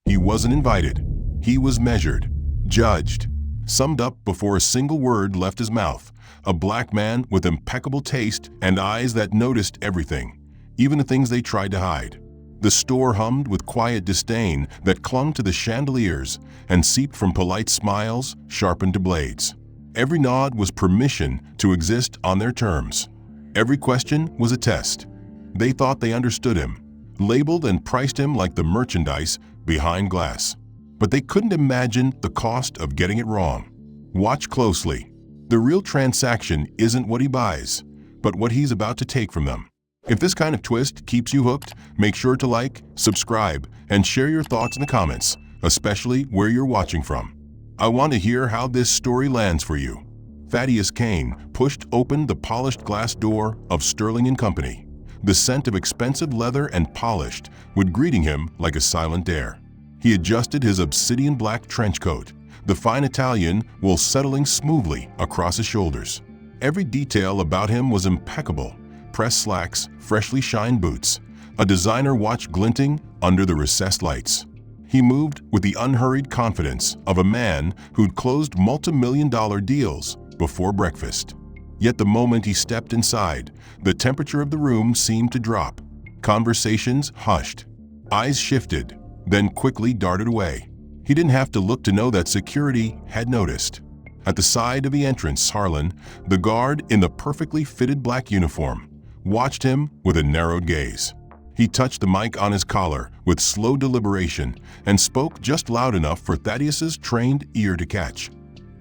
He wasn't invited. He was measured, judged, summed up before a single word left his mouth. A black man with impeccable taste and eyes that noticed everything, even the things they tried to hide. The store hummed with quiet disdain that clung to the chandeliers and seeped from polite smiles sharpened to blades. Every nod was permission to exist on their terms. Every question was a test. They thought they understood him, labeled and priced him like the merchandise behind glass. But they couldn't imagine the cost of getting it wrong. Watch closely. The real transaction isn't what he buys, but what he's about to take from them. If this kind of twist keeps you hooked, make sure to like, subscribe, and share your thoughts in the comments, especially where you're watching from. I want to hear how this story lands for you. Thaddeus Kane pushed open the polished glass door of Sterling & Company. The scent of expensive leather and polished would greeting him like a silent dare. He adjusted his obsidian black trench coat, the fine Italian wool settling smoothly across his shoulders. Every detail about him was impeccable. Pressed slacks, freshly shined boots, a designer watch glinting under the recessed lights. He moved with the unhurried confidence of a man who'd closed multi-million-dollar deals before breakfast. Yet the moment he stepped inside, the temperature of the room seemed to drop. Conversations hushed. Eyes shifted, then quickly darted away. He didn't have to look to know that security had noticed. At the side of the entrance, Harlan, the guard in the perfectly fitted black uniform, watched him with a narrowed gaze. He touched the mic on his collar with slow deliberation and spoke just loud enough for Thaddeus's trained ear to catch.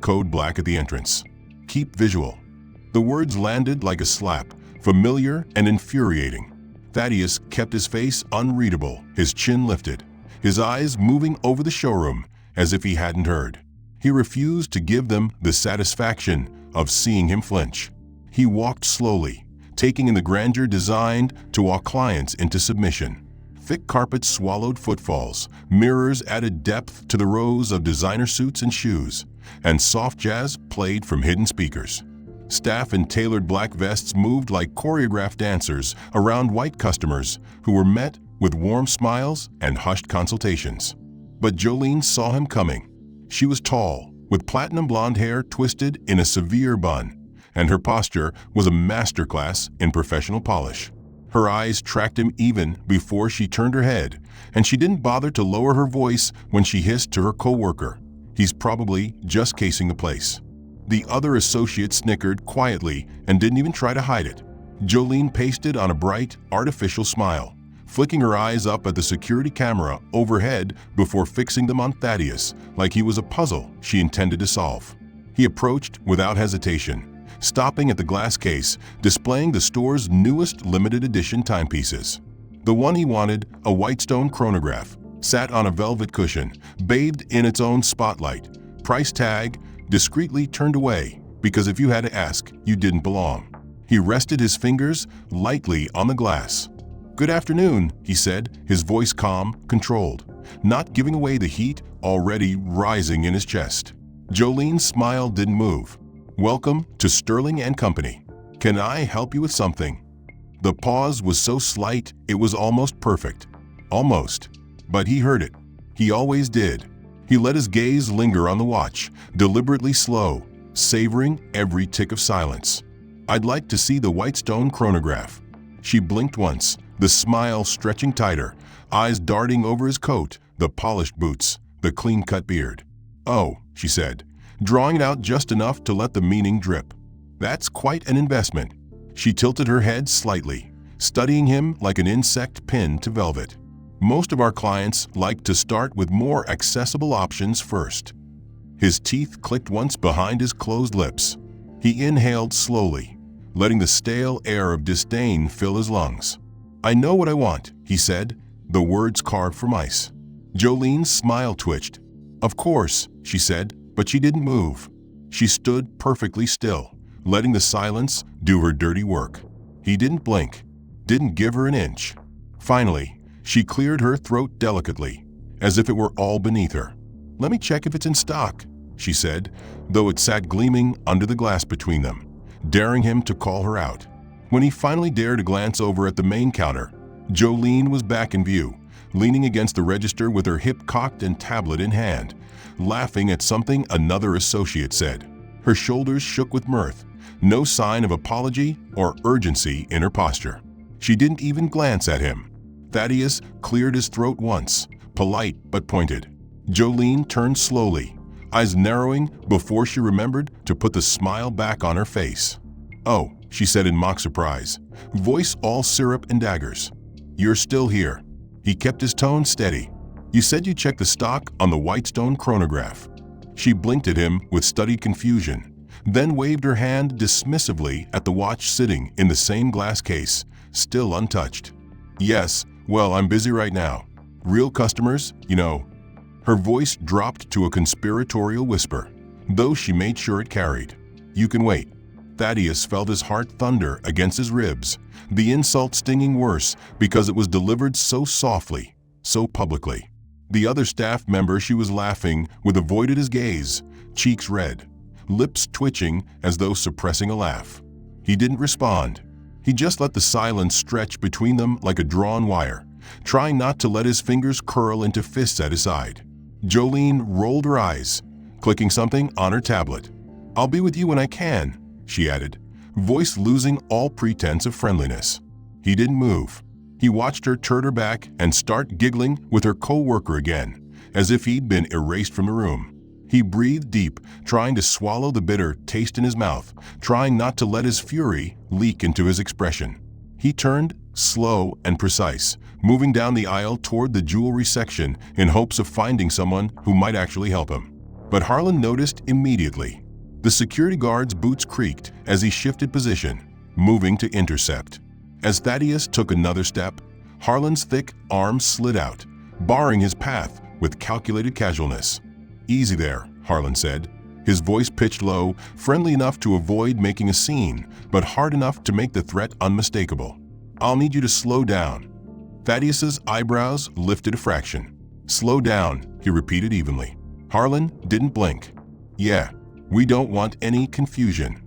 Code black at the entrance. Keep visual. The words landed like a slap, familiar and infuriating. Thaddeus kept his face unreadable, his chin lifted, his eyes moving over the showroom as if he hadn't heard. He refused to give them the satisfaction of seeing him flinch. He walked slowly, taking in the grandeur designed to walk clients into submission. Thick carpets swallowed footfalls, mirrors added depth to the rows of designer suits and shoes, and soft jazz played from hidden speakers. Staff in tailored black vests moved like choreographed dancers around white customers who were met with warm smiles and hushed consultations. But Jolene saw him coming. She was tall, with platinum blonde hair twisted in a severe bun, and her posture was a masterclass in professional polish. Her eyes tracked him even before she turned her head, and she didn't bother to lower her voice when she hissed to her co-worker, "He's probably just casing the place." The other associate snickered quietly and didn't even try to hide it. Jolene pasted on a bright, artificial smile, flicking her eyes up at the security camera overhead before fixing them on Thaddeus like he was a puzzle she intended to solve. He approached without hesitation, stopping at the glass case displaying the store's newest limited edition timepieces. The one he wanted, a white stone chronograph, sat on a velvet cushion, bathed in its own spotlight. Price tag discreetly turned away, because if you had to ask, you didn't belong. He rested his fingers lightly on the glass. "Good afternoon," he said, his voice calm, controlled, not giving away the heat already rising in his chest. Jolene's smile didn't move. "Welcome to Sterling & Company. Can I help you with something?" The pause was so slight it was almost perfect. Almost. But he heard it. He always did. He let his gaze linger on the watch, deliberately slow, savoring every tick of silence. "I'd like to see the white stone chronograph." She blinked once, the smile stretching tighter, eyes darting over his coat, the polished boots, the clean-cut beard. "Oh," she said, drawing it out just enough to let the meaning drip. "That's quite an investment." She tilted her head slightly, studying him like an insect pinned to velvet. "Most of our clients like to start with more accessible options first." His teeth clicked once behind his closed lips. He inhaled slowly, letting the stale air of disdain fill his lungs. "I know what I want," he said, the words carved from ice. Jolene's smile twitched. "Of course," she said, but she didn't move. She stood perfectly still, letting the silence do her dirty work. He didn't blink, didn't give her an inch. Finally, she cleared her throat delicately, as if it were all beneath her. "Let me check if it's in stock," she said, though it sat gleaming under the glass between them, daring him to call her out. When he finally dared to glance over at the main counter, Jolene was back in view, leaning against the register with her hip cocked and tablet in hand, laughing at something another associate said. Her shoulders shook with mirth, no sign of apology or urgency in her posture. She didn't even glance at him. Thaddeus cleared his throat once, polite but pointed. Jolene turned slowly, eyes narrowing before she remembered to put the smile back on her face. "Oh," she said in mock surprise, voice all syrup and daggers. "You're still here." He kept his tone steady. "You said you checked the stock on the Whitestone chronograph." She blinked at him with studied confusion, then waved her hand dismissively at the watch sitting in the same glass case, still untouched. "Yes, well, I'm busy right now. Real customers, you know." Her voice dropped to a conspiratorial whisper, though she made sure it carried. "You can wait." Thaddeus felt his heart thunder against his ribs, the insult stinging worse because it was delivered so softly, so publicly. The other staff member she was laughing with avoided his gaze, cheeks red, lips twitching as though suppressing a laugh. He didn't respond. He just let the silence stretch between them like a drawn wire, trying not to let his fingers curl into fists at his side. Jolene rolled her eyes, clicking something on her tablet. "I'll be with you when I can," she added, voice losing all pretense of friendliness. He didn't move. He watched her turn her back and start giggling with her co-worker again, as if he'd been erased from the room. He breathed deep, trying to swallow the bitter taste in his mouth, trying not to let his fury leak into his expression. He turned, slow and precise, moving down the aisle toward the jewelry section in hopes of finding someone who might actually help him. But Harlan noticed immediately. The security guard's boots creaked as he shifted position, moving to intercept. As Thaddeus took another step, Harlan's thick arms slid out, barring his path with calculated casualness. "Easy there," Harlan said, his voice pitched low, friendly enough to avoid making a scene, but hard enough to make the threat unmistakable. "I'll need you to slow down." Thaddeus's eyebrows lifted a fraction. "Slow down," he repeated evenly. Harlan didn't blink. "Yeah, we don't want any confusion."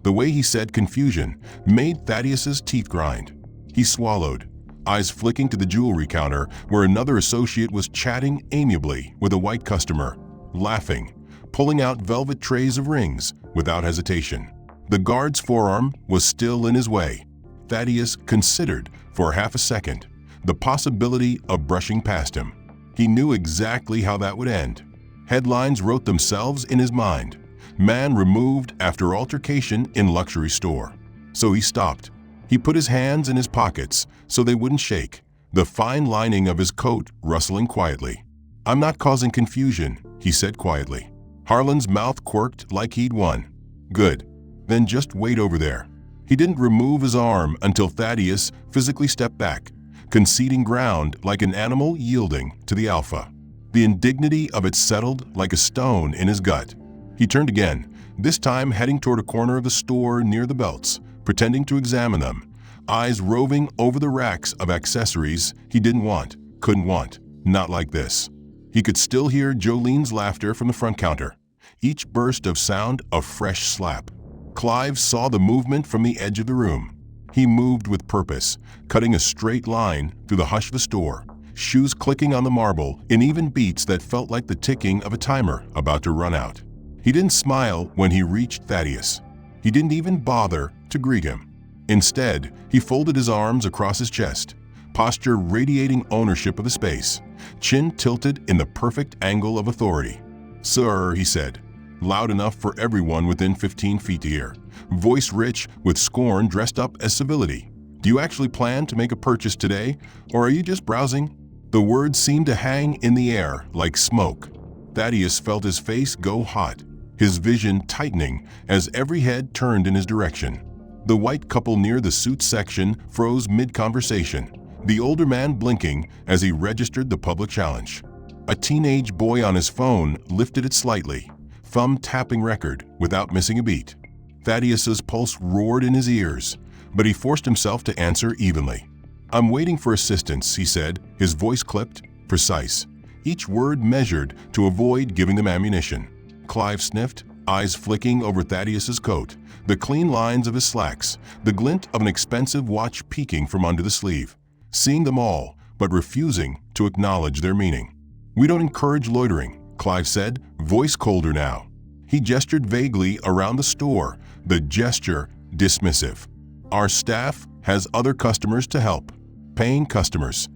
The way he said confusion made Thaddeus's teeth grind. He swallowed, eyes flicking to the jewelry counter where another associate was chatting amiably with a white customer, laughing, pulling out velvet trays of rings without hesitation. The guard's forearm was still in his way. Thaddeus considered for half a second the possibility of brushing past him. He knew exactly how that would end. Headlines wrote themselves in his mind. "Man removed after altercation in luxury store." So he stopped. He put his hands in his pockets so they wouldn't shake, the fine lining of his coat rustling quietly. "I'm not causing confusion," he said quietly. Harlan's mouth quirked like he'd won. "Good. Then just wait over there." He didn't remove his arm until Thaddeus physically stepped back, conceding ground like an animal yielding to the alpha. The indignity of it settled like a stone in his gut. He turned again, this time heading toward a corner of the store near the belts, pretending to examine them, eyes roving over the racks of accessories he didn't want, couldn't want, not like this. He could still hear Jolene's laughter from the front counter, each burst of sound a fresh slap. Clive saw the movement from the edge of the room. He moved with purpose, cutting a straight line through the hush of the store, shoes clicking on the marble in even beats that felt like the ticking of a timer about to run out. He didn't smile when he reached Thaddeus. He didn't even bother to greet him. Instead, he folded his arms across his chest, posture radiating ownership of the space, chin tilted in the perfect angle of authority. "Sir," he said, loud enough for everyone within 15 feet to hear, voice rich with scorn dressed up as civility. "Do you actually plan to make a purchase today, or are you just browsing?" The words seemed to hang in the air like smoke. Thaddeus felt his face go hot, his vision tightening as every head turned in his direction. The white couple near the suit section froze mid-conversation, the older man blinking as he registered the public challenge. A teenage boy on his phone lifted it slightly, thumb tapping record without missing a beat. Thaddeus's pulse roared in his ears, but he forced himself to answer evenly. "I'm waiting for assistance," he said, his voice clipped, precise, each word measured to avoid giving them ammunition. Clive sniffed, eyes flicking over Thaddeus's coat, the clean lines of his slacks, the glint of an expensive watch peeking from under the sleeve. Seeing them all, but refusing to acknowledge their meaning. "We don't encourage loitering," Clive said, voice colder now. He gestured vaguely around the store, the gesture dismissive. "Our staff has other customers to help. Paying customers."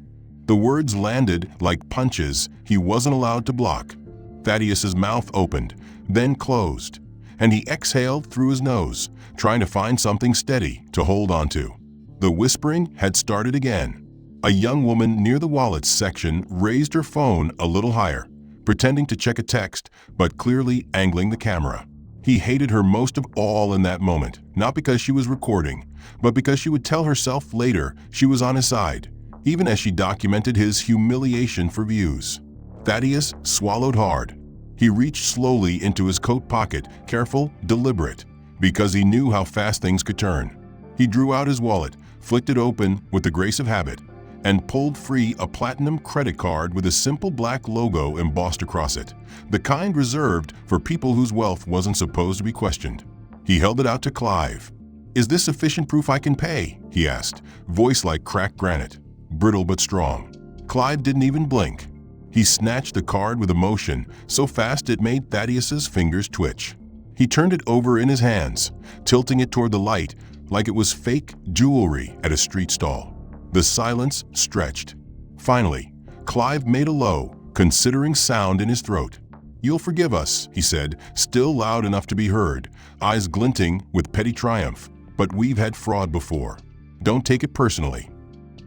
The words landed like punches he wasn't allowed to block. Thaddeus's mouth opened, then closed, and he exhaled through his nose, trying to find something steady to hold onto. The whispering had started again. A young woman near the wallets section raised her phone a little higher, pretending to check a text, but clearly angling the camera. He hated her most of all in that moment, not because she was recording, but because she would tell herself later she was on his side, even as she documented his humiliation for views. Thaddeus swallowed hard. He reached slowly into his coat pocket, careful, deliberate, because he knew how fast things could turn. He drew out his wallet, flicked it open with the grace of habit, and pulled free a platinum credit card with a simple black logo embossed across it, the kind reserved for people whose wealth wasn't supposed to be questioned. He held it out to Clive. "Is this sufficient proof I can pay?" he asked, voice like cracked granite, brittle but strong. Clive didn't even blink. He snatched the card with emotion, so fast it made Thaddeus's fingers twitch. He turned it over in his hands, tilting it toward the light like it was fake jewelry at a street stall. The silence stretched. Finally, Clive made a low, considering sound in his throat. "You'll forgive us," he said, still loud enough to be heard, eyes glinting with petty triumph. "But we've had fraud before. Don't take it personally."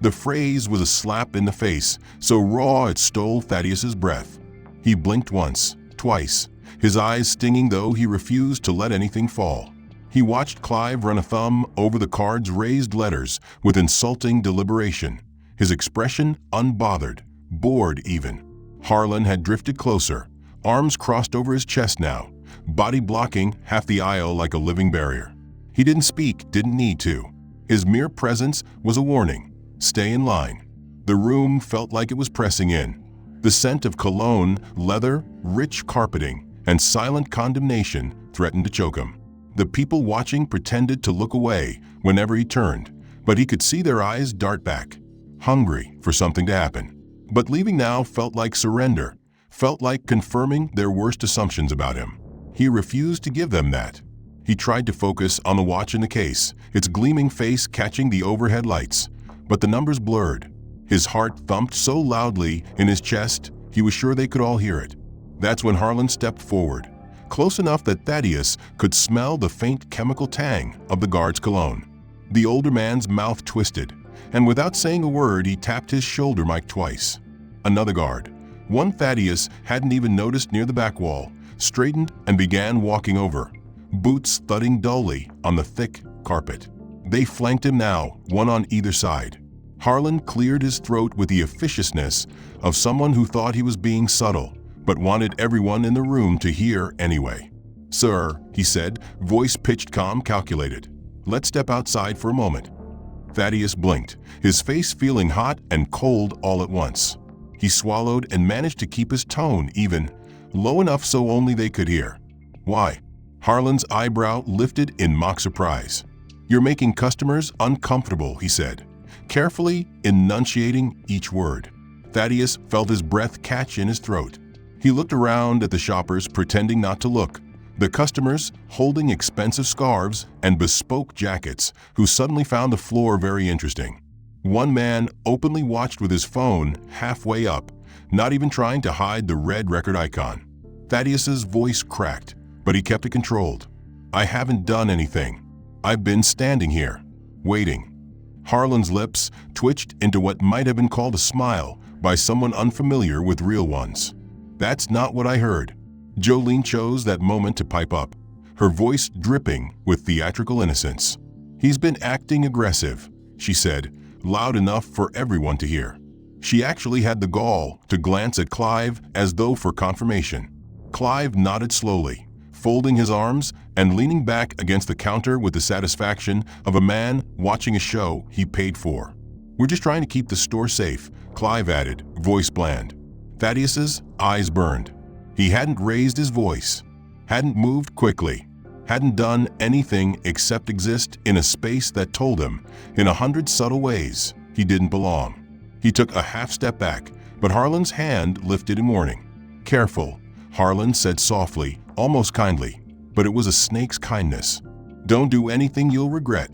The phrase was a slap in the face, so raw it stole Thaddeus's breath. He blinked once, twice, his eyes stinging though he refused to let anything fall. He watched Clive run a thumb over the card's raised letters with insulting deliberation, his expression unbothered, bored even. Harlan had drifted closer, arms crossed over his chest now, body blocking half the aisle like a living barrier. He didn't speak, didn't need to. His mere presence was a warning. Stay in line. The room felt like it was pressing in. The scent of cologne, leather, rich carpeting, and silent condemnation threatened to choke him. The people watching pretended to look away whenever he turned, but he could see their eyes dart back, hungry for something to happen. But leaving now felt like surrender, felt like confirming their worst assumptions about him. He refused to give them that. He tried to focus on the watch in the case, its gleaming face catching the overhead lights, but the numbers blurred. His heart thumped so loudly in his chest he was sure they could all hear it. That's when Harlan stepped forward, close enough that Thaddeus could smell the faint chemical tang of the guard's cologne. The older man's mouth twisted, and without saying a word he tapped his shoulder mic twice. Another guard, one Thaddeus hadn't even noticed near the back wall, straightened and began walking over, boots thudding dully on the thick carpet. They flanked him now, one on either side. Harlan cleared his throat with the officiousness of someone who thought he was being subtle, but wanted everyone in the room to hear anyway. "Sir," he said, voice pitched calm, calculated. "Let's step outside for a moment." Thaddeus blinked, his face feeling hot and cold all at once. He swallowed and managed to keep his tone even, low enough so only they could hear. "Why?" Harlan's eyebrow lifted in mock surprise. "You're making customers uncomfortable," he said, carefully enunciating each word. Thaddeus felt his breath catch in his throat. He looked around at the shoppers, pretending not to look. The customers, holding expensive scarves and bespoke jackets, who suddenly found the floor very interesting. One man openly watched with his phone halfway up, not even trying to hide the red record icon. Thaddeus's voice cracked, but he kept it controlled. "I haven't done anything. I've been standing here, waiting." Harlan's lips twitched into what might have been called a smile by someone unfamiliar with real ones. "That's not what I heard." Jolene chose that moment to pipe up, her voice dripping with theatrical innocence. "He's been acting aggressive," she said, loud enough for everyone to hear. She actually had the gall to glance at Clive as though for confirmation. Clive nodded slowly, folding his arms and leaning back against the counter with the satisfaction of a man watching a show he paid for. "We're just trying to keep the store safe," Clive added, voice bland. Thaddeus's eyes burned. He hadn't raised his voice, hadn't moved quickly, hadn't done anything except exist in a space that told him, in 100 subtle ways, he didn't belong. He took a half step back, but Harlan's hand lifted in warning. "Careful," Harlan said softly, almost kindly, but it was a snake's kindness. "Don't do anything you'll regret."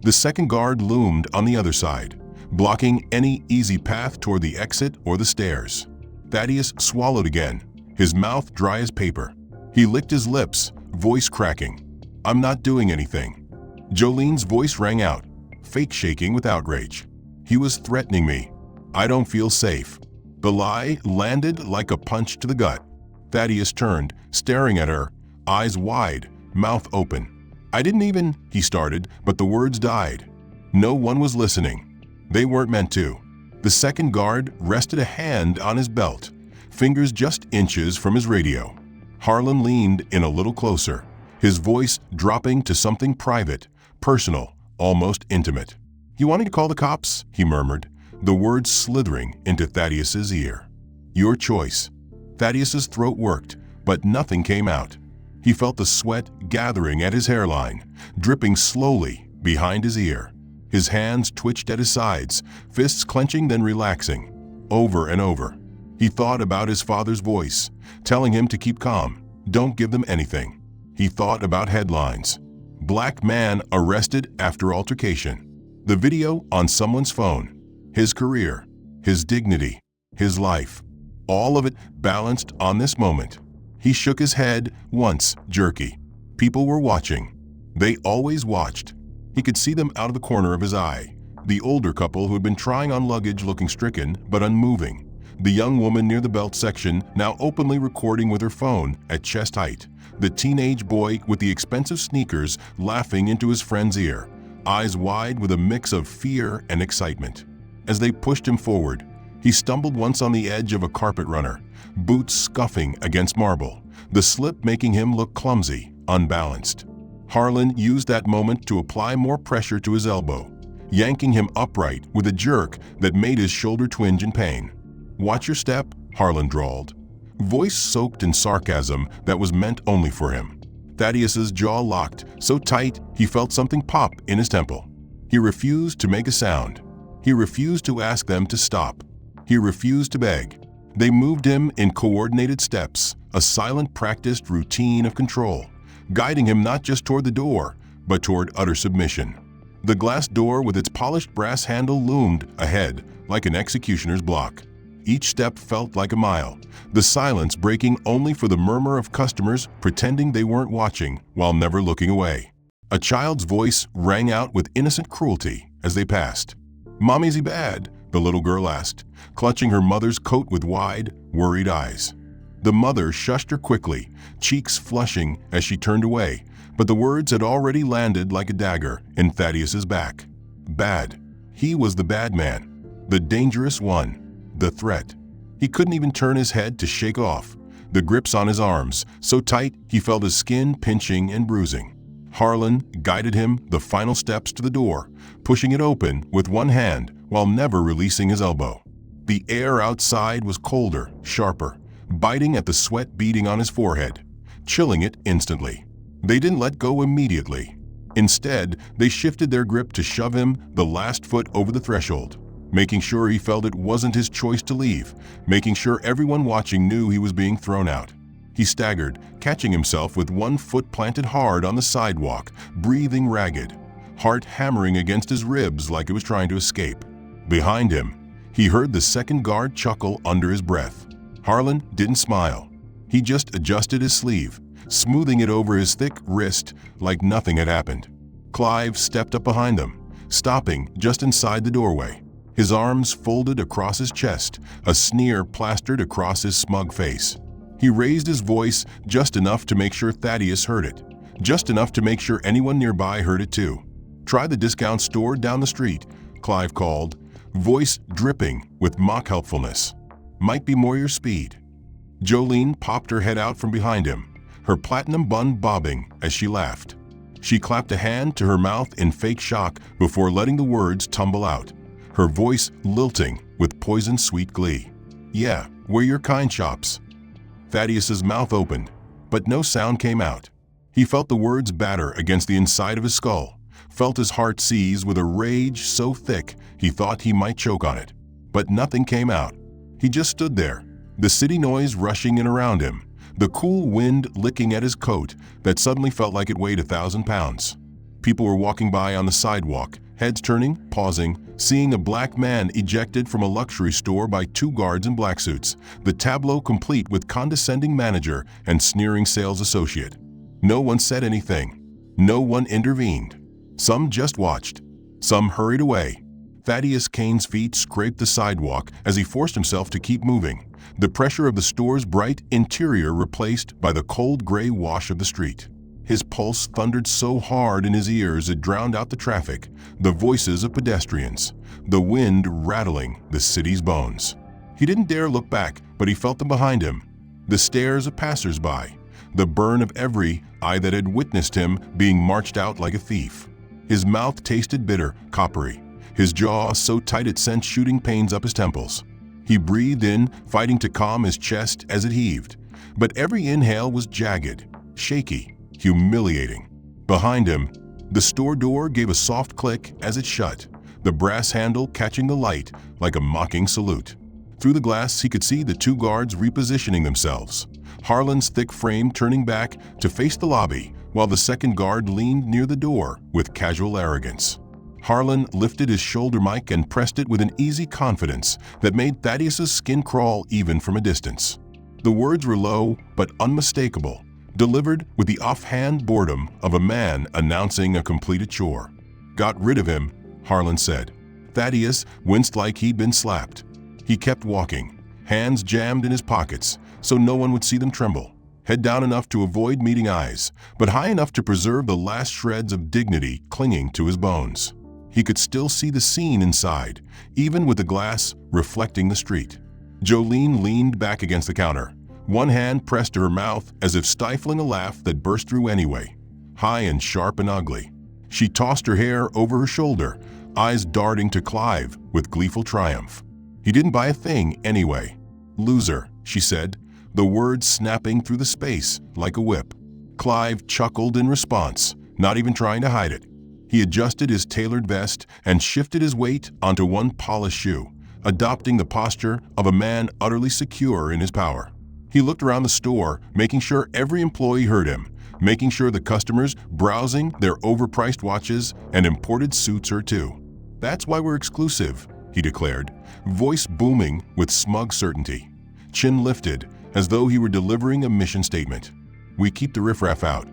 The second guard loomed on the other side, blocking any easy path toward the exit or the stairs. Thaddeus swallowed again, his mouth dry as paper. He licked his lips, voice cracking. "I'm not doing anything." Jolene's voice rang out, fake shaking with outrage. "He was threatening me. I don't feel safe." The lie landed like a punch to the gut. Thaddeus turned, staring at her, eyes wide, mouth open. "I didn't even," he started, but the words died. No one was listening. They weren't meant to. The second guard rested a hand on his belt, fingers just inches from his radio. Harlan leaned in a little closer, his voice dropping to something private, personal, almost intimate. "You want me to call the cops?" he murmured, the words slithering into Thaddeus's ear. "Your choice." Thaddeus's throat worked, but nothing came out. He felt the sweat gathering at his hairline, dripping slowly behind his ear. His hands twitched at his sides, fists clenching then relaxing, over and over. He thought about his father's voice, telling him to keep calm, don't give them anything. He thought about headlines. "Black man arrested after altercation." The video on someone's phone. His career, his dignity, his life. All of it balanced on this moment. He shook his head once, jerky. People were watching. They always watched. He could see them out of the corner of his eye. The older couple who had been trying on luggage looking stricken but unmoving. The young woman near the belt section now openly recording with her phone at chest height. The teenage boy with the expensive sneakers laughing into his friend's ear, eyes wide with a mix of fear and excitement. As they pushed him forward, he stumbled once on the edge of a carpet runner, boots scuffing against marble, the slip making him look clumsy, unbalanced. Harlan used that moment to apply more pressure to his elbow, yanking him upright with a jerk that made his shoulder twinge in pain. "Watch your step," Harlan drawled, voice soaked in sarcasm that was meant only for him. Thaddeus's jaw locked, so tight he felt something pop in his temple. He refused to make a sound. He refused to ask them to stop. He refused to beg. They moved him in coordinated steps, a silent practiced routine of control, guiding him not just toward the door, but toward utter submission. The glass door with its polished brass handle loomed ahead like an executioner's block. Each step felt like a mile, the silence breaking only for the murmur of customers pretending they weren't watching while never looking away. A child's voice rang out with innocent cruelty as they passed. "Mom, is he bad?" the little girl asked, clutching her mother's coat with wide, worried eyes. The mother shushed her quickly, cheeks flushing as she turned away, but the words had already landed like a dagger in Thaddeus's back. Bad. He was the bad man, the dangerous one, the threat. He couldn't even turn his head to shake off the grips on his arms, so tight he felt his skin pinching and bruising. Harlan guided him the final steps to the door, pushing it open with one hand while never releasing his elbow. The air outside was colder, sharper, biting at the sweat beading on his forehead, chilling it instantly. They didn't let go immediately. Instead, they shifted their grip to shove him the last foot over the threshold, making sure he felt it wasn't his choice to leave, making sure everyone watching knew he was being thrown out. He staggered, catching himself with one foot planted hard on the sidewalk, breathing ragged, heart hammering against his ribs like it was trying to escape. Behind him, he heard the second guard chuckle under his breath. Harlan didn't smile. He just adjusted his sleeve, smoothing it over his thick wrist like nothing had happened. Clive stepped up behind them, stopping just inside the doorway, his arms folded across his chest, a sneer plastered across his smug face. He raised his voice just enough to make sure Thaddeus heard it, just enough to make sure anyone nearby heard it too. "Try the discount store down the street," Clive called, voice dripping with mock helpfulness. "Might be more your speed." Jolene popped her head out from behind him, her platinum bun bobbing as she laughed. She clapped a hand to her mouth in fake shock before letting the words tumble out, her voice lilting with poison-sweet glee. "Yeah, where your kind shops." Thaddeus's mouth opened, but no sound came out. He felt the words batter against the inside of his skull, felt his heart seize with a rage so thick he thought he might choke on it. but nothing came out. He just stood there, the city noise rushing in around him, the cool wind licking at his coat that suddenly felt like it weighed 1,000 pounds. People were walking by on the sidewalk, heads turning, pausing, seeing a black man ejected from a luxury store by 2 guards in black suits, the tableau complete with condescending manager and sneering sales associate. No one said anything. No one intervened. Some just watched. Some hurried away. Thaddeus Kane's feet scraped the sidewalk as he forced himself to keep moving, the pressure of the store's bright interior replaced by the cold gray wash of the street. His pulse thundered so hard in his ears it drowned out the traffic, the voices of pedestrians, the wind rattling the city's bones. He didn't dare look back, but he felt them behind him, the stares of passers-by, the burn of every eye that had witnessed him being marched out like a thief. His mouth tasted bitter, coppery, his jaw so tight it sent shooting pains up his temples. He breathed in, fighting to calm his chest as it heaved, but every inhale was jagged, shaky, humiliating. Behind him, the store door gave a soft click as it shut, the brass handle catching the light like a mocking salute. Through the glass, he could see the 2 guards repositioning themselves, Harlan's thick frame turning back to face the lobby, while the second guard leaned near the door with casual arrogance. Harlan lifted his shoulder mic and pressed it with an easy confidence that made Thaddeus's skin crawl even from a distance. The words were low but unmistakable, delivered with the offhand boredom of a man announcing a completed chore. "Got rid of him," Harlan said. Thaddeus winced like he'd been slapped. He kept walking, hands jammed in his pockets so no one would see them tremble, head down enough to avoid meeting eyes, but high enough to preserve the last shreds of dignity clinging to his bones. He could still see the scene inside, even with the glass reflecting the street. Jolene leaned back against the counter, one hand pressed to her mouth as if stifling a laugh that burst through anyway, high and sharp and ugly. She tossed her hair over her shoulder, eyes darting to Clive with gleeful triumph. "He didn't buy a thing anyway. Loser," she said, the words snapping through the space like a whip. Clive chuckled in response, not even trying to hide it. He adjusted his tailored vest and shifted his weight onto one polished shoe, adopting the posture of a man utterly secure in his power. He looked around the store, making sure every employee heard him, making sure the customers browsing their overpriced watches and imported suits heard too. "That's why we're exclusive," he declared, voice booming with smug certainty. Chin lifted, as though he were delivering a mission statement. "We keep the riffraff out."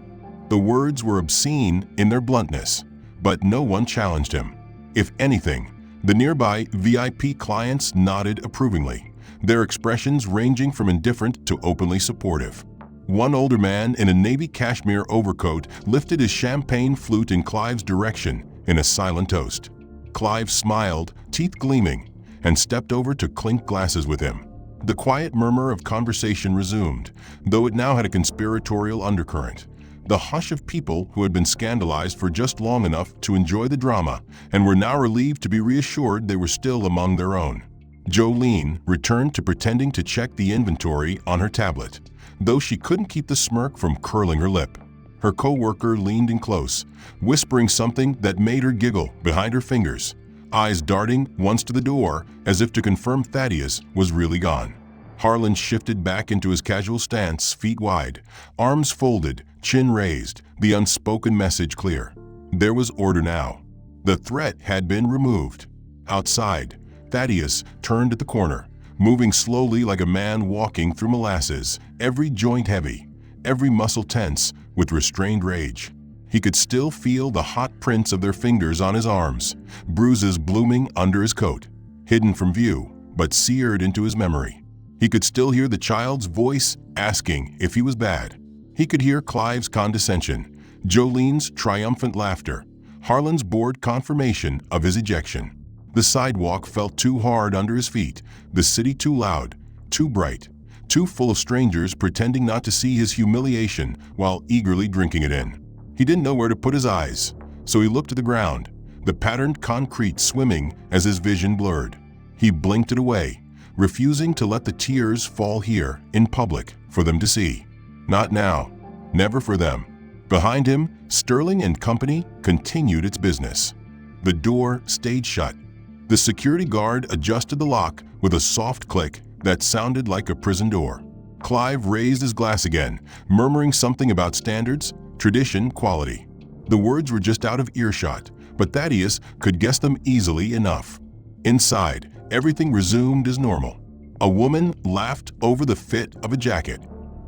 The words were obscene in their bluntness, but no one challenged him. If anything, the nearby VIP clients nodded approvingly, their expressions ranging from indifferent to openly supportive. One older man in a navy cashmere overcoat lifted his champagne flute in Clive's direction in a silent toast. Clive smiled, teeth gleaming, and stepped over to clink glasses with him. The quiet murmur of conversation resumed, though it now had a conspiratorial undercurrent. The hush of people who had been scandalized for just long enough to enjoy the drama and were now relieved to be reassured they were still among their own. Jolene returned to pretending to check the inventory on her tablet, though she couldn't keep the smirk from curling her lip. Her co-worker leaned in close, whispering something that made her giggle behind her fingers, eyes darting once to the door as if to confirm Thaddeus was really gone. Harlan shifted back into his casual stance, feet wide, arms folded, chin raised, the unspoken message clear. There was order now. The threat had been removed. Outside, Thaddeus turned at the corner, moving slowly like a man walking through molasses, every joint heavy, every muscle tense with restrained rage. He could still feel the hot prints of their fingers on his arms, bruises blooming under his coat, hidden from view, but seared into his memory. He could still hear the child's voice asking if he was bad. He could hear Clive's condescension, Jolene's triumphant laughter, Harlan's bored confirmation of his ejection. The sidewalk felt too hard under his feet, the city too loud, too bright, too full of strangers pretending not to see his humiliation while eagerly drinking it in. He didn't know where to put his eyes, so he looked at the ground, the patterned concrete swimming as his vision blurred. He blinked it away, refusing to let the tears fall here in public for them to see. Not now, never for them. Behind him, Sterling and Company continued its business. The door stayed shut. The security guard adjusted the lock with a soft click that sounded like a prison door. Clive raised his glass again, murmuring something about standards, tradition, quality. The words were just out of earshot, but Thaddeus could guess them easily enough. Inside, everything resumed as normal. A woman laughed over the fit of a jacket.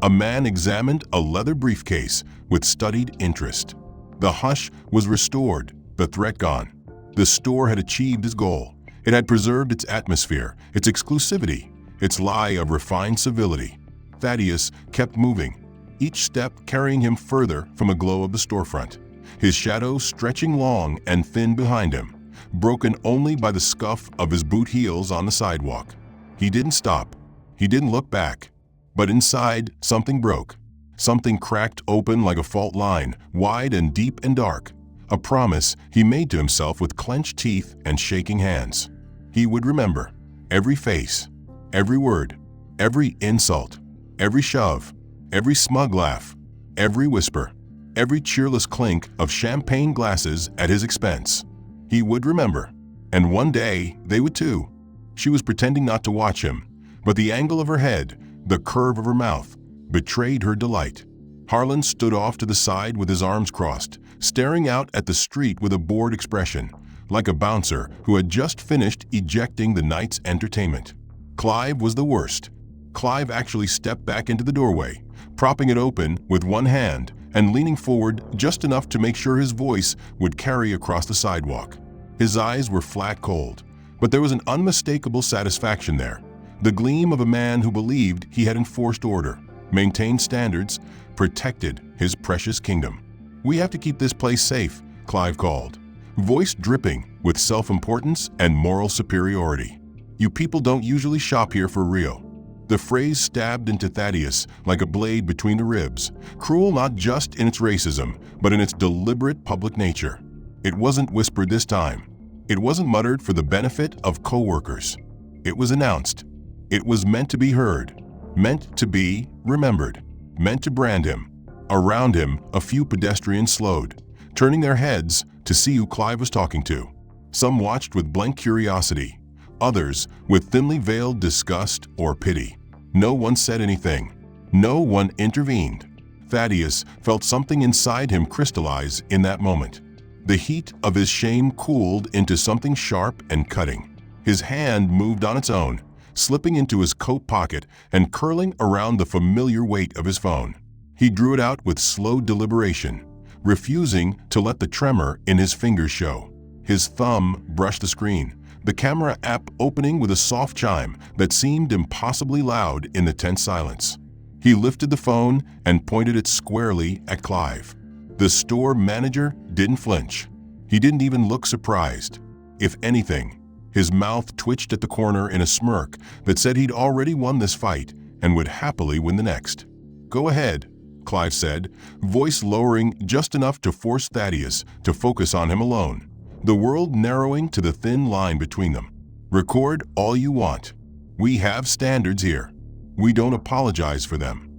A man examined a leather briefcase with studied interest. The hush was restored, the threat gone. The store had achieved its goal. It had preserved its atmosphere, its exclusivity, its lie of refined civility. Thaddeus kept moving, each step carrying him further from a glow of the storefront, his shadow stretching long and thin behind him, broken only by the scuff of his boot heels on the sidewalk. He didn't stop. He didn't look back. But inside, something broke. Something cracked open like a fault line, wide and deep and dark. A promise he made to himself with clenched teeth and shaking hands. He would remember every face, every word, every insult, every shove, every smug laugh, every whisper, every cheerless clink of champagne glasses at his expense. He would remember, and one day they would too. She was pretending not to watch him, but the angle of her head, the curve of her mouth, betrayed her delight. Harlan stood off to the side with his arms crossed, staring out at the street with a bored expression, like a bouncer who had just finished ejecting the night's entertainment. Clive was the worst. Clive actually stepped back into the doorway, propping it open with one hand and leaning forward just enough to make sure his voice would carry across the sidewalk. His eyes were flat cold, but there was an unmistakable satisfaction there, the gleam of a man who believed he had enforced order, maintained standards, protected his precious kingdom. "We have to keep this place safe," Clive called, voice dripping with self-importance and moral superiority. "You people don't usually shop here for real." The phrase stabbed into Thaddeus like a blade between the ribs, cruel not just in its racism, but in its deliberate public nature. It wasn't whispered this time. It wasn't muttered for the benefit of co-workers. It was announced. It was meant to be heard, meant to be remembered, meant to brand him. Around him, a few pedestrians slowed, turning their heads to see who Clive was talking to. Some watched with blank curiosity, others with thinly veiled disgust or pity. No one said anything. No one intervened. Thaddeus felt something inside him crystallize in that moment. The heat of his shame cooled into something sharp and cutting. His hand moved on its own, slipping into his coat pocket and curling around the familiar weight of his phone. He drew it out with slow deliberation, refusing to let the tremor in his fingers show. His thumb brushed the screen, the camera app opening with a soft chime that seemed impossibly loud in the tense silence. He lifted the phone and pointed it squarely at Clive. The store manager didn't flinch. He didn't even look surprised. If anything, his mouth twitched at the corner in a smirk that said he'd already won this fight and would happily win the next. "Go ahead," Clive said, voice lowering just enough to force Thaddeus to focus on him alone, the world narrowing to the thin line between them. "Record all you want. We have standards here. We don't apologize for them."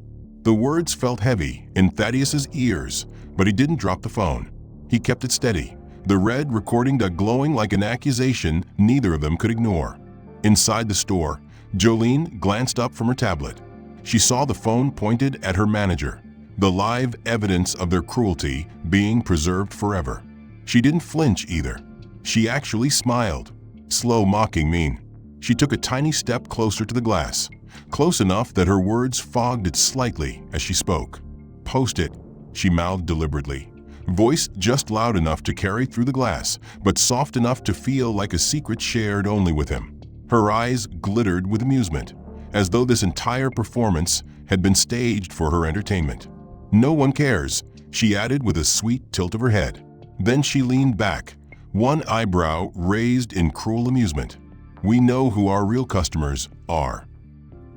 The words felt heavy in Thaddeus's ears, but he didn't drop the phone. He kept it steady, the red recording duct glowing like an accusation neither of them could ignore. Inside the store, Jolene glanced up from her tablet. She saw the phone pointed at her manager, the live evidence of their cruelty being preserved forever. She didn't flinch either. She actually smiled. Slow, mocking mean. She took a tiny step closer to the glass, close enough that her words fogged it slightly as she spoke. "Post it," she mouthed deliberately, voice just loud enough to carry through the glass, but soft enough to feel like a secret shared only with him. Her eyes glittered with amusement, as though this entire performance had been staged for her entertainment. "No one cares," she added with a sweet tilt of her head. Then she leaned back, one eyebrow raised in cruel amusement. "We know who our real customers are."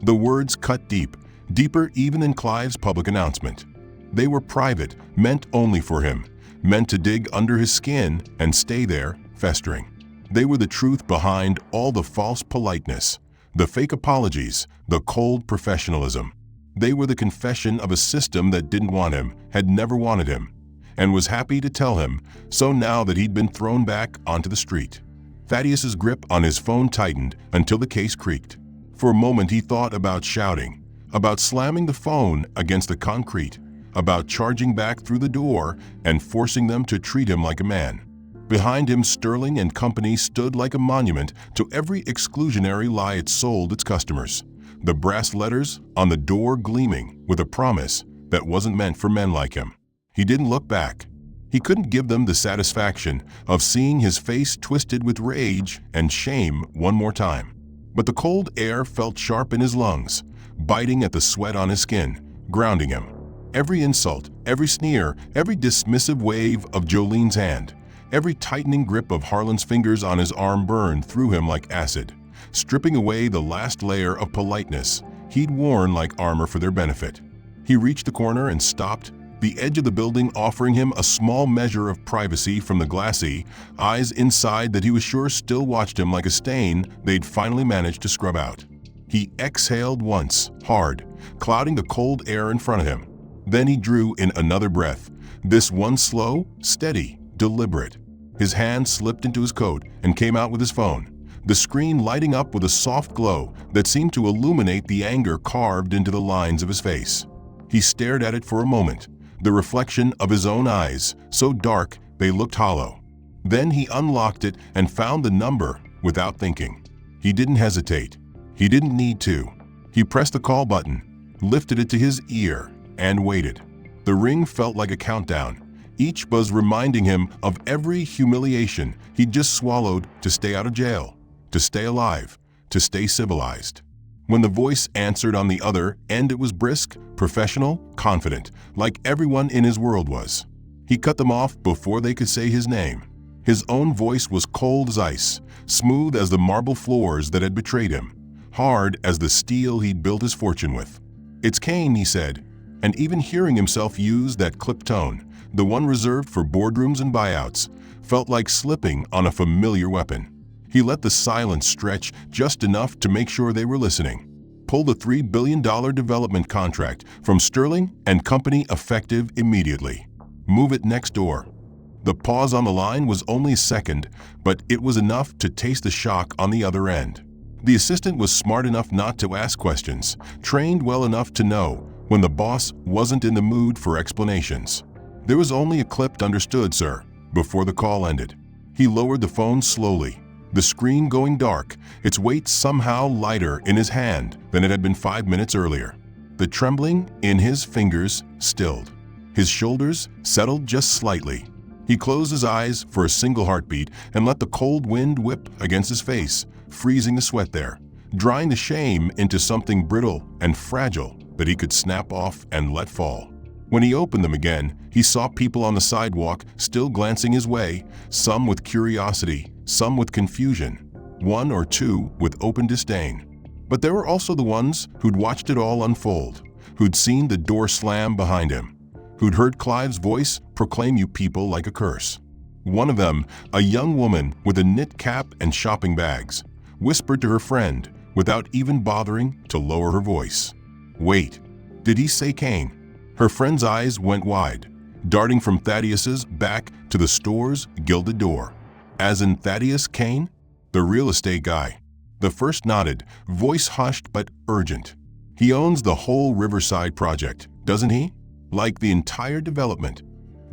The words cut deep, deeper even than Clive's public announcement. They were private, meant only for him, meant to dig under his skin and stay there, festering. They were the truth behind all the false politeness, the fake apologies, the cold professionalism. They were the confession of a system that didn't want him, had never wanted him, and was happy to tell him so now that he'd been thrown back onto the street. Thaddeus's grip on his phone tightened until the case creaked. For a moment he thought about shouting, about slamming the phone against the concrete, about charging back through the door and forcing them to treat him like a man. Behind him, Sterling and Company stood like a monument to every exclusionary lie it sold its customers, the brass letters on the door gleaming with a promise that wasn't meant for men like him. He didn't look back. He couldn't give them the satisfaction of seeing his face twisted with rage and shame one more time. But the cold air felt sharp in his lungs, biting at the sweat on his skin, grounding him. Every insult, every sneer, every dismissive wave of Jolene's hand, every tightening grip of Harlan's fingers on his arm burned through him like acid, stripping away the last layer of politeness he'd worn like armor for their benefit. He reached the corner and stopped, the edge of the building offering him a small measure of privacy from the glassy eyes inside that he was sure still watched him like a stain they'd finally managed to scrub out. He exhaled once, hard, clouding the cold air in front of him. Then he drew in another breath, this one slow, steady, deliberate. His hand slipped into his coat and came out with his phone, the screen lighting up with a soft glow that seemed to illuminate the anger carved into the lines of his face. He stared at it for a moment, the reflection of his own eyes, so dark they looked hollow. Then he unlocked it and found the number without thinking. He didn't hesitate. He didn't need to. He pressed the call button, lifted it to his ear, and waited. The ring felt like a countdown, each buzz reminding him of every humiliation he'd just swallowed to stay out of jail, to stay alive, to stay civilized. When the voice answered on the other end, it was brisk, professional, confident, like everyone in his world was. He cut them off before they could say his name. His own voice was cold as ice, smooth as the marble floors that had betrayed him, hard as the steel he'd built his fortune with. "It's Kane," he said, and even hearing himself use that clipped tone, the one reserved for boardrooms and buyouts, felt like slipping on a familiar weapon. He let the silence stretch just enough to make sure they were listening. Pull the $3 billion development contract from Sterling and Company effective immediately. Move it next door. The pause on the line was only a second, but it was enough to taste the shock on the other end. The assistant was smart enough not to ask questions, trained well enough to know when the boss wasn't in the mood for explanations. There was only a clipped "understood, sir," before the call ended. He lowered the phone slowly, the screen going dark, its weight somehow lighter in his hand than it had been 5 minutes earlier. The trembling in his fingers stilled. His shoulders settled just slightly. He closed his eyes for a single heartbeat and let the cold wind whip against his face, freezing the sweat there, drying the shame into something brittle and fragile that he could snap off and let fall. When he opened them again, he saw people on the sidewalk still glancing his way, some with curiosity, some with confusion, one or two with open disdain. But there were also the ones who'd watched it all unfold, who'd seen the door slam behind him, who'd heard Clive's voice proclaim "you people" like a curse. One of them, a young woman with a knit cap and shopping bags, whispered to her friend without even bothering to lower her voice, "Wait, did he say Kane?" Her friend's eyes went wide, darting from Thaddeus's back to the store's gilded door. "As in Thaddeus Kane, the real estate guy." The first nodded, voice hushed but urgent. "He owns the whole Riverside project, doesn't he? Like the entire development."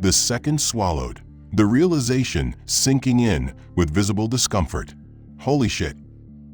The second swallowed, the realization sinking in with visible discomfort. Holy shit.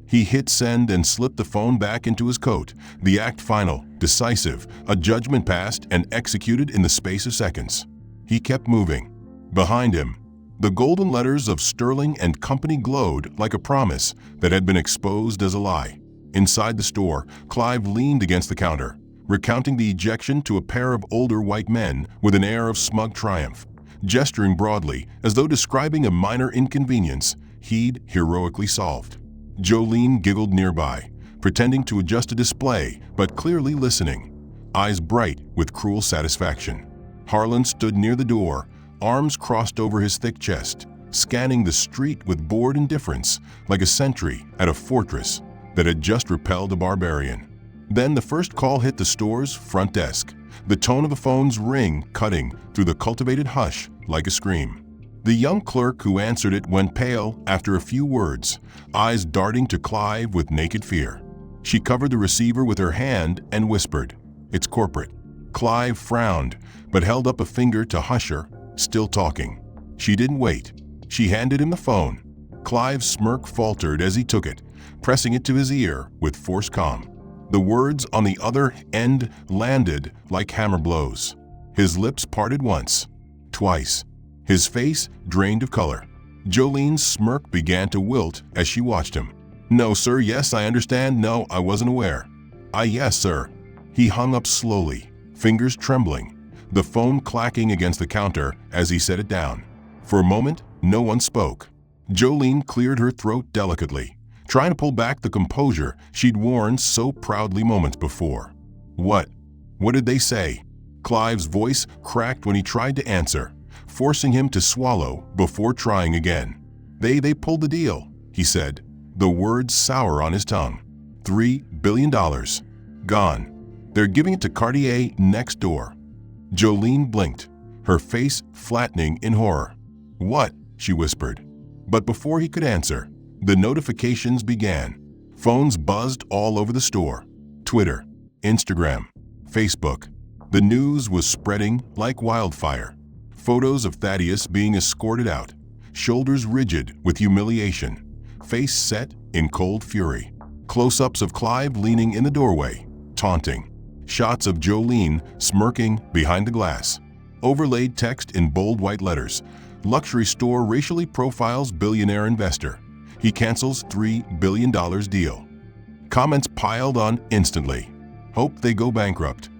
He hit send and slipped the phone back into his coat, the act final, decisive, a judgment passed and executed in the space of seconds. He kept moving. Behind him, the golden letters of Sterling and Company glowed like a promise that had been exposed as a lie. Inside the store, Clive leaned against the counter, recounting the ejection to a pair of older white men with an air of smug triumph, gesturing broadly as though describing a minor inconvenience he'd heroically solved. Jolene giggled nearby, pretending to adjust a display but clearly listening, eyes bright with cruel satisfaction. Harlan stood near the door, arms crossed over his thick chest, scanning the street with bored indifference like a sentry at a fortress that had just repelled a barbarian. Then the first call hit the store's front desk, the tone of the phone's ring cutting through the cultivated hush like a scream. The young clerk who answered it went pale after a few words, eyes darting to Clive with naked fear. She covered the receiver with her hand and whispered, "It's corporate." Clive frowned, but held up a finger to hush her, still talking. She didn't wait. She handed him the phone. Clive's smirk faltered as he took it, pressing it to his ear with forced calm. The words on the other end landed like hammer blows. His lips parted once, twice. His face drained of color. Jolene's smirk began to wilt as she watched him. "No, sir. Yes, I understand. No, I wasn't aware." Yes, sir." He hung up slowly, fingers trembling, the phone clacking against the counter as he set it down. For a moment, no one spoke. Jolene cleared her throat delicately, trying to pull back the composure she'd worn so proudly moments before. What did they say?" Clive's voice cracked when he tried to answer, forcing him to swallow before trying again. They pulled the deal," he said, the words sour on his tongue. $3 billion. Gone. They're giving it to Cartier next door." Jolene blinked, her face flattening in horror. "What?" she whispered. But before he could answer, the notifications began. Phones buzzed all over the store. Twitter, Instagram, Facebook. The news was spreading like wildfire. Photos of Thaddeus being escorted out, shoulders rigid with humiliation, face set in cold fury. Close-ups of Clive leaning in the doorway, taunting. Shots of Jolene smirking behind the glass. Overlaid text in bold white letters. Luxury store racially profiles billionaire investor. He cancels $3 billion deal. Comments piled on instantly. Hope they go bankrupt.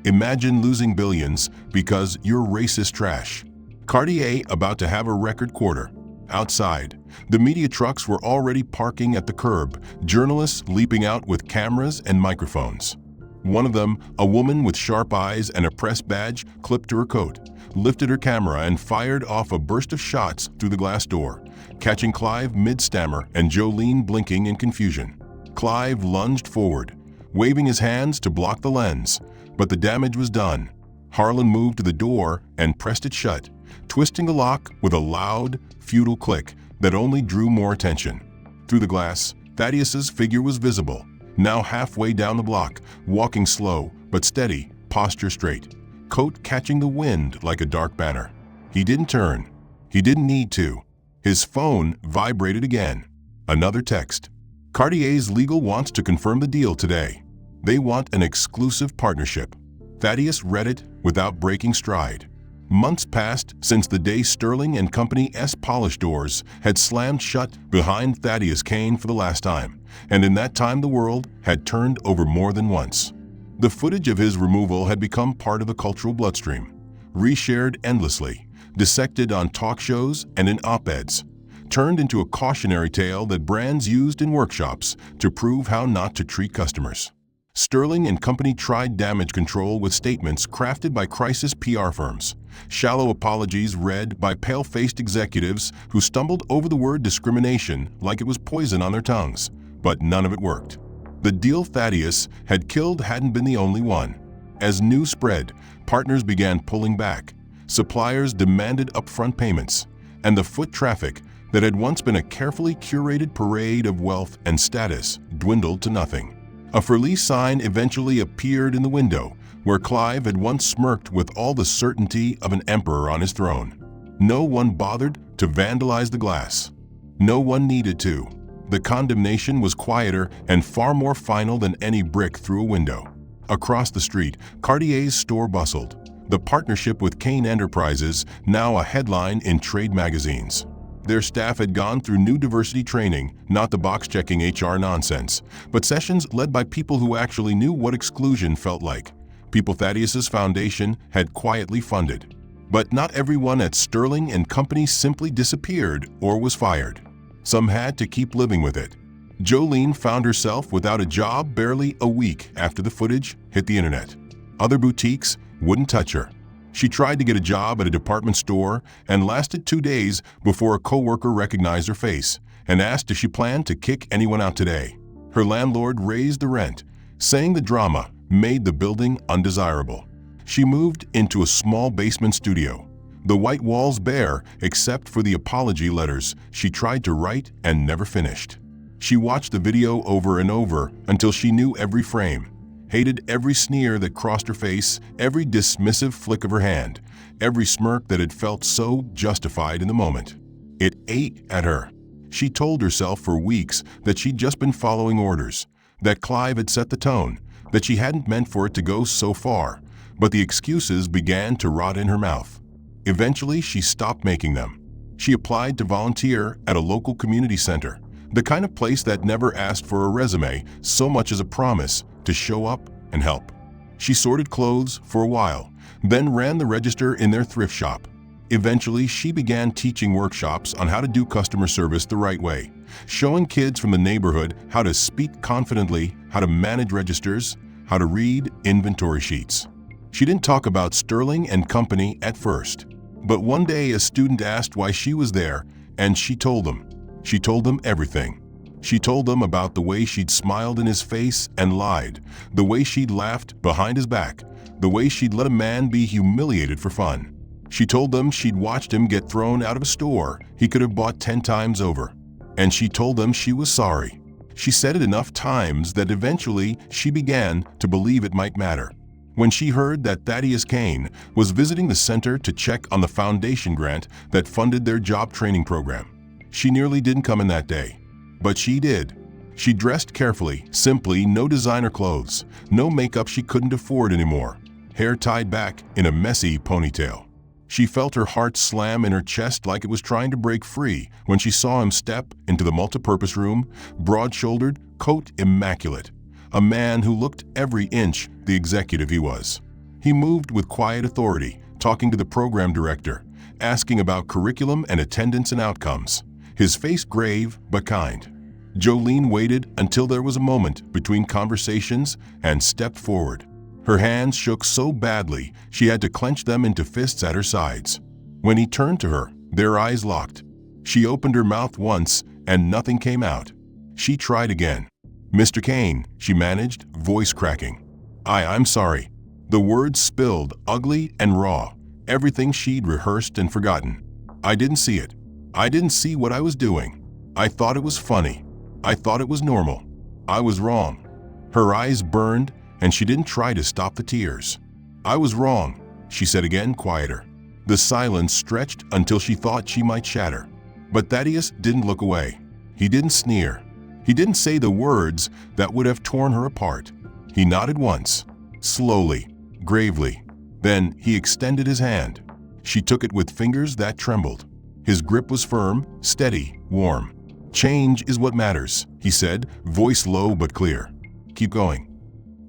Imagine losing billions because you're racist trash. Cartier about to have a record quarter. Outside, the media trucks were already parking at the curb, journalists leaping out with cameras and microphones. One of them, a woman with sharp eyes and a press badge clipped to her coat, lifted her camera and fired off a burst of shots through the glass door, catching Clive mid-stammer and Jolene blinking in confusion. Clive lunged forward, waving his hands to block the lens, but the damage was done. Harlan moved to the door and pressed it shut, twisting the lock with a loud, futile click that only drew more attention. Through the glass, Thaddeus's figure was visible, now halfway down the block, walking slow but steady, posture straight, coat catching the wind like a dark banner. He didn't turn. He didn't need to. His phone vibrated again. Another text. Cartier's legal wants to confirm the deal today. They want an exclusive partnership. Thaddeus read it without breaking stride. Months passed since the day Sterling and Company's polish doors had slammed shut behind Thaddeus Kane for the last time, and in that time the world had turned over more than once. The footage of his removal had become part of the cultural bloodstream, reshared endlessly, dissected on talk shows and in op-eds, turned into a cautionary tale that brands used in workshops to prove how not to treat customers. Sterling and Company tried damage control with statements crafted by crisis PR firms, shallow apologies read by pale-faced executives who stumbled over the word discrimination like it was poison on their tongues, but none of it worked. The deal Thaddeus had killed hadn't been the only one. As news spread, partners began pulling back, suppliers demanded upfront payments, and the foot traffic that had once been a carefully curated parade of wealth and status dwindled to nothing. A for-lease sign eventually appeared in the window, where Clive had once smirked with all the certainty of an emperor on his throne. No one bothered to vandalize the glass. No one needed to. The condemnation was quieter and far more final than any brick through a window. Across the street, Cartier's store bustled. The partnership with Kane Enterprises, now a headline in trade magazines. Their staff had gone through new diversity training, not the box-checking HR nonsense, but sessions led by people who actually knew what exclusion felt like. People Thaddeus's foundation had quietly funded. But not everyone at Sterling and Company simply disappeared or was fired. Some had to keep living with it. Jolene found herself without a job barely a week after the footage hit the internet. Other boutiques wouldn't touch her. She tried to get a job at a department store and lasted 2 days before a coworker recognized her face and asked if she planned to kick anyone out today. Her landlord raised the rent, saying the drama made the building undesirable. She moved into a small basement studio, the white walls bare except for the apology letters she tried to write and never finished. She watched the video over and over until she knew every frame, hated every sneer that crossed her face, every dismissive flick of her hand, every smirk that had felt so justified in the moment. It ate at her. She told herself for weeks that she'd just been following orders, that Clive had set the tone, that she hadn't meant for it to go so far, but the excuses began to rot in her mouth. Eventually, she stopped making them. She applied to volunteer at a local community center, the kind of place that never asked for a resume so much as a promise to show up and help. She sorted clothes for a while, then ran the register in their thrift shop. Eventually, she began teaching workshops on how to do customer service the right way, showing kids from the neighborhood how to speak confidently, how to manage registers, how to read inventory sheets. She didn't talk about Sterling and Company at first, but one day a student asked why she was there, and she told them. She told them everything. She told them about the way she'd smiled in his face and lied, the way she'd laughed behind his back, the way she'd let a man be humiliated for fun. She told them she'd watched him get thrown out of a store he could have bought 10 times over. And she told them she was sorry. She said it enough times that eventually she began to believe it might matter. When she heard that Thaddeus Kane was visiting the center to check on the foundation grant that funded their job training program, she nearly didn't come in that day. But she did. She dressed carefully, simply, no designer clothes, no makeup she couldn't afford anymore, hair tied back in a messy ponytail. She felt her heart slam in her chest like it was trying to break free when she saw him step into the multipurpose room, broad-shouldered, coat immaculate, a man who looked every inch the executive he was. He moved with quiet authority, talking to the program director, asking about curriculum and attendance and outcomes, his face grave but kind. Jolene waited until there was a moment between conversations and stepped forward. Her hands shook so badly she had to clench them into fists at her sides. When he turned to her, their eyes locked. She opened her mouth once and nothing came out. She tried again. "Mr. Kane," she managed, voice cracking. I'm sorry." The words spilled, ugly and raw, everything she'd rehearsed and forgotten. "I didn't see it. I didn't see what I was doing. I thought it was funny. I thought it was normal. I was wrong." Her eyes burned, and she didn't try to stop the tears. "I was wrong," she said again, quieter. The silence stretched until she thought she might shatter. But Thaddeus didn't look away. He didn't sneer. He didn't say the words that would have torn her apart. He nodded once, slowly, gravely. Then he extended his hand. She took it with fingers that trembled. His grip was firm, steady, warm. "Change is what matters," he said, voice low but clear. "Keep going."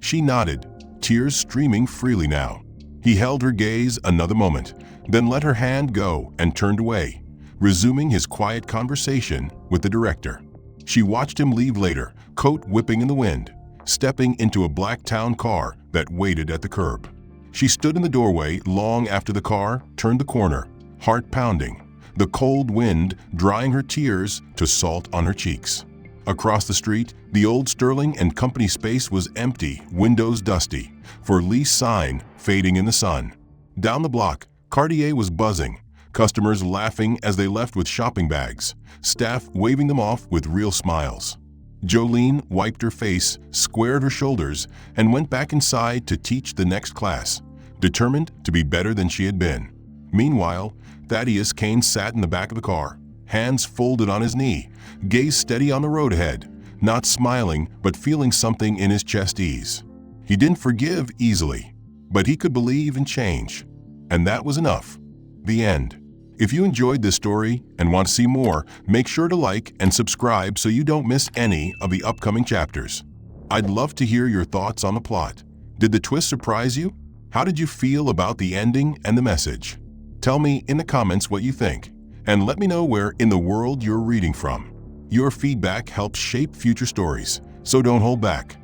She nodded, tears streaming freely now. He held her gaze another moment, then let her hand go and turned away, resuming his quiet conversation with the director. She watched him leave later, coat whipping in the wind, stepping into a black town car that waited at the curb. She stood in the doorway long after the car turned the corner, heart pounding, the cold wind drying her tears to salt on her cheeks. Across the street, the old Sterling and Company space was empty, windows dusty, for lease sign fading in the sun. Down the block, Cartier was buzzing, customers laughing as they left with shopping bags, staff waving them off with real smiles. Jolene wiped her face, squared her shoulders, and went back inside to teach the next class, determined to be better than she had been. Meanwhile, Thaddeus Kane sat in the back of the car, hands folded on his knee, gaze steady on the road ahead, not smiling but feeling something in his chest ease. He didn't forgive easily, but he could believe in change. And that was enough. The end. If you enjoyed this story and want to see more, make sure to like and subscribe so you don't miss any of the upcoming chapters. I'd love to hear your thoughts on the plot. Did the twist surprise you? How did you feel about the ending and the message? Tell me in the comments what you think, and let me know where in the world you're reading from. Your feedback helps shape future stories, so don't hold back.